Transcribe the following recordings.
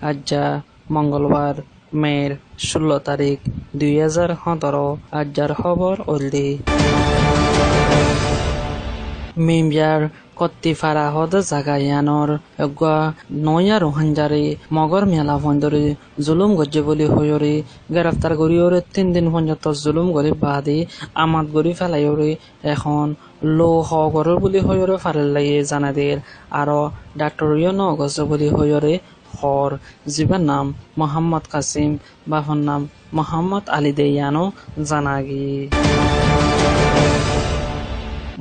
আজ্জা মঙ্গলবার মের 16 তারিখ 2017 আজ্জার খবর ওলদি মিমবিয়ার কত্তি ফারা হদ জাগায়ানর এগুয়া নয়া রোহানজারে মগর মেলা ফন্দরে জুলুম গজ্জে বলি হয়রে গ্রেফতার করিওরে 3 দিন পর্যন্ত জুলুম করে বাদে আমাদ গরি ফেলাইরে এখন লো হগরের বলি হয়রে ফারেল্লাইয়ে জানাদের আরো ডাক্তারিও নগজ বলি হয়রে হর জিবার নাম মোহাম্মদ কাসিম বাফর নাম মোহাম্মদ আলী দেয়ানো জানাগি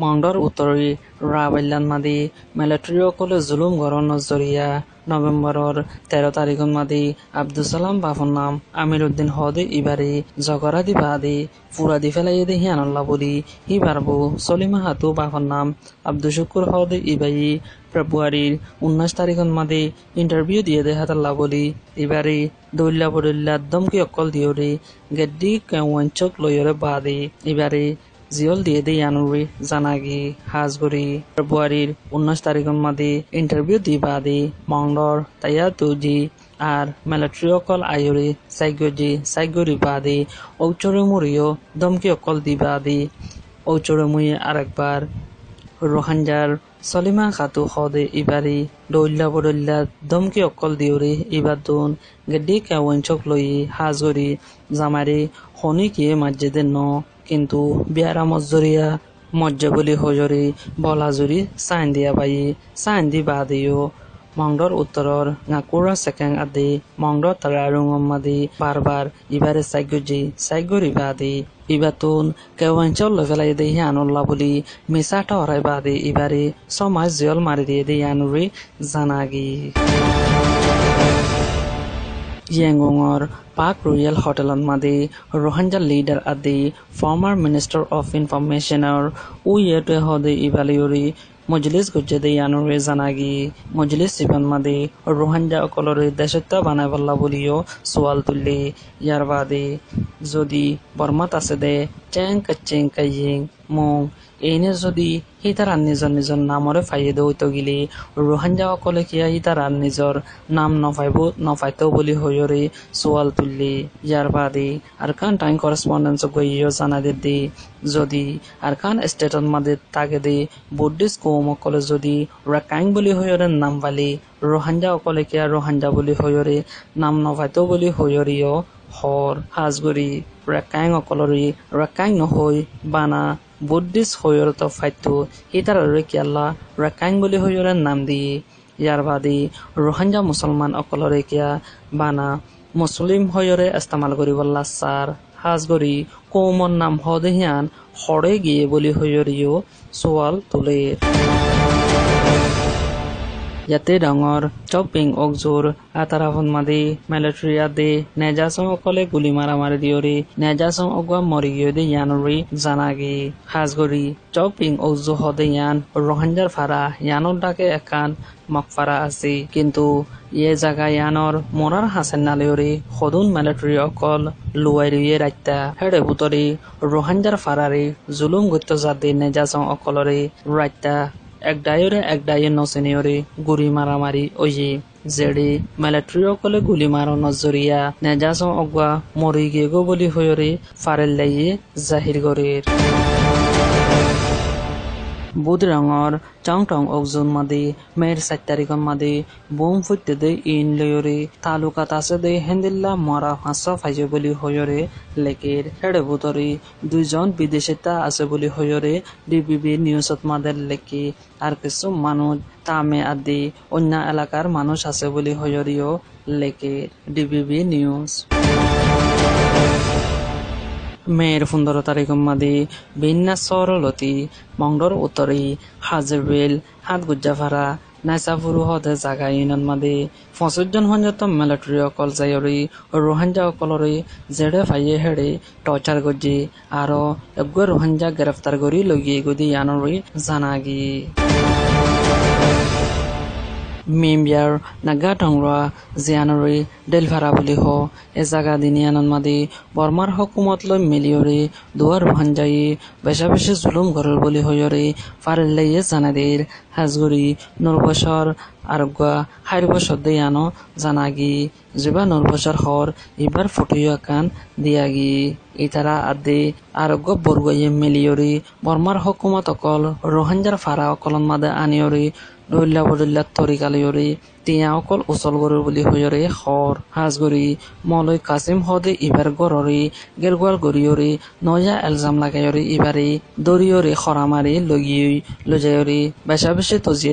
মংডর উত্তরে রাবাইলান মাদি মিলিটারিও কলে জুলুম গরন নজরিয়া নভেম্বরের 13 তারিখত মাদি আব্দুল সালাম বাফর নাম আমির উদ্দিন হদে ইবারে জগরা দি বাদে পুরা দি ফেলাই দে হিয়ানল্লাহ বলি হিবারবো সলিমা হাতু বাফর নাম আব্দুল শুকুর হদে ইবাই ফেব্রুয়ারির 19 তারিখত মাদি ইন্টারভিউ দিয়ে দে হাতাল্লাহ বলি ইবারে দৌল্লা বদল্লা দমকি অকল দিওরে গেড্ডি কেওয়াঞ্চক লয়রে বাদে ইবারে জিয়ল দিয়ে দে ইয়ানুরি জানাগি হাজগরি ফেব্রুয়ারির 19 তারিখত মাদি ইন্টারভিউ দি বাদে মংডর তাইয়া তুজি আর মিলিটারি অকল আয়ুরি সাইগরি বাদে ঔচরে মুরিও দমকি অকল দি বাদে ঔচরে মুই আরেকবার রোহানজার সলিমা খাতু হদে ইবারি দৌল্লা বদল্লা দমকি অকল দিওরে ইবাদুন গেড্ডি কেওয়াঞ্চক লই হাজগরি জামারি হনি কিয়ে মাজ্জেদে ন কিন্তু বিয়ারা মজ্জরিয়া মজ্জা বলি হজরি বলাজুরি সাইন দিয়া বাই সাইন দি বাদিও মংডর উত্তরর নাকুরা সেকেং আদি মংডর তারা রুঙমাদি বারবার ইবারে সাইগরি বাদি ইবাতুন কেওয়াঞ্চল লেভেলাই দে হিয়ানুল্লাহ বলি মিসাটা হরাই বাদি ইবারে সমাজ জিয়ল মারি দিয়ে দে ইয়ানুরি জানাগি Yangonor Park Royal Hotel Madi Rohingya leader Adi former Minister of Information or Uyete Hode Ivaluri Mojlis Gujede Yanure Zanagi Mojlis Siban Madi Rohingya Okolore Deshetta Banavalla Bulio Sual Tulli Yarvadi Zodi Bormat Asede Chenka Mong এনে যদি হিতারান নিজৰ নামৰে ফাইদে হইতো গিলি ৰোহানজা অকলে কিয়া হিতাৰান নিজৰ নাম নফাইতো বুলি হয়রে সোয়াল তুললি ইয়ার বাদে আরকান টাইম করেসপন্ডেন্স গইও জানা দি যদি আরকান স্টেটত মাদে তাকে দি বুদ্ধিস্ট কৌম অকলে যদি রাকাইং বুলি হয়রে নাম বালি রোহানজা অকলে কিয়া রোহানজা বুলি হয়রে নাম নফাইতো বুলি হয়রিও হর হাজগরি রাকাইং অকলরি রাকাইং নহই বানা বুদ্ধিস্ট হয়রত ফাইতো হিতারে কিয়াল্লা রাকাইং বুলি হয়রে নাম দি ইয়ার বাদে রোহানজা মুসলমান অকলরে কিয়া বানা মুসলিম হয়রে ইস্তেমাল করিবল্লা সার হাজগরি কৌমর নাম হদেহিয়ান হরে গিয়ে বলি হয়রিও সোয়াল তুলে ইয়াতে ডাঙৰ চপিং অকজোৰ আতাৰাফন মাদি মিলিটাৰী আদি নেজাসং অকলে গুলি মাৰি দিয়ৰি নেজাসং অগুৱা মৰি গিয়ে ইয়ানৰি জানাগি হাজগৰি চপিং অকজো হদে ইয়ান ৰোহানজাৰ ফাৰা ইয়ানোৰ ডাকে একান মকফাৰা আছে কিন্তু ইয়ে জাগা ইয়ানোৰ মৰাৰ হাসেন নালিয়ৰি সদুন মিলিটাৰী অকল লুৱাইৰিয়ে ৰাইতা হেৰে বুতৰি ৰোহানজাৰ ফাৰাৰে জুলুম গত্য জাদি নেজাসং অকলৰে ৰাইতা এক ডায়ে নচেনিয়রে গুলি মারামারি ওই জেডি মিলিটারি অকলে গুলি মারো নজরিয়া নেজাসং অগুয়া মরি গিয়ে গো বলি হয়রে ফারেল্লাইয়ে জাহির গরের বুধরঙর চাংটং অকজুন মাদি মের 7 তারিখত মাদি বোম ফুটতে দে ইন লয়রে তালুকাত আছে দে হেন্দিল্লা মরা হাসা ফাইজে বলি হয়রে লেকের হেডে বুতরি দুইজন বিদেশিতা আছে বলি হয়রে ডিবিবি নিউজত মাদের লেকি আর কিছু মানুষ তামে আদি অন্য এলাকার মানুষ আছে বলি হয়রিও লেকের ডিবিবি নিউজ মের 15 তারিখত মাদি বিন্না সরলতি মংডর উত্তরি হাজিরবিল হাত গুজ্জাফারা নাইসাফুরু হদে জাগা ইউনিয়ন মাদি 65 জন পর্যন্ত মিলিটারি অকল যায়রি রোহানজা অকলরে জেডে ফাইয়ে হেডে টর্চার গজি আরো এগুলো রোহানজা গ্রেফতার করি লগিয়ে গদি ইয়ানরি জানাগি মিমবিয়ার নাগা টংরা জিয়ানরি ডেলভারা বুলি হ এ জাগা দিনিয়ানন মাদি বর্মার হকুমত লৈ মিলিয়রি দুয়ার ভাঞ্জাই বেশা বেশি জুলুম গরর বুলি হইয়রি ফারিল্লাইয়ে জানাদির হাজগুড়ি 9 বছর আরগা 8 বছর দিয়ানো জানাগি যেবা 9 বছর হর এবার ফুটিয়া কান দিয়াগি ইতারা আদি আরোগ্য বর্গয়ে মিলিয়রি বর্মার হকুমত অকল রোহিঙ্গার ফারা অকলন মাদে আনিয়রি দৈল্লা বদল্লা তরিকালিয়রি তিয়া অকল উচল গরুর বুলি হইয়রি হর হাজগুড়ি মলয় কাসিম হদে ইবার গররি গেরগোয়াল গরিয়রি নয়া এলজাম লাগায়রি ইবারি দরিয়রি খরামারি লগিয়ই লজায়রি বেশা বেশি তজিয়ে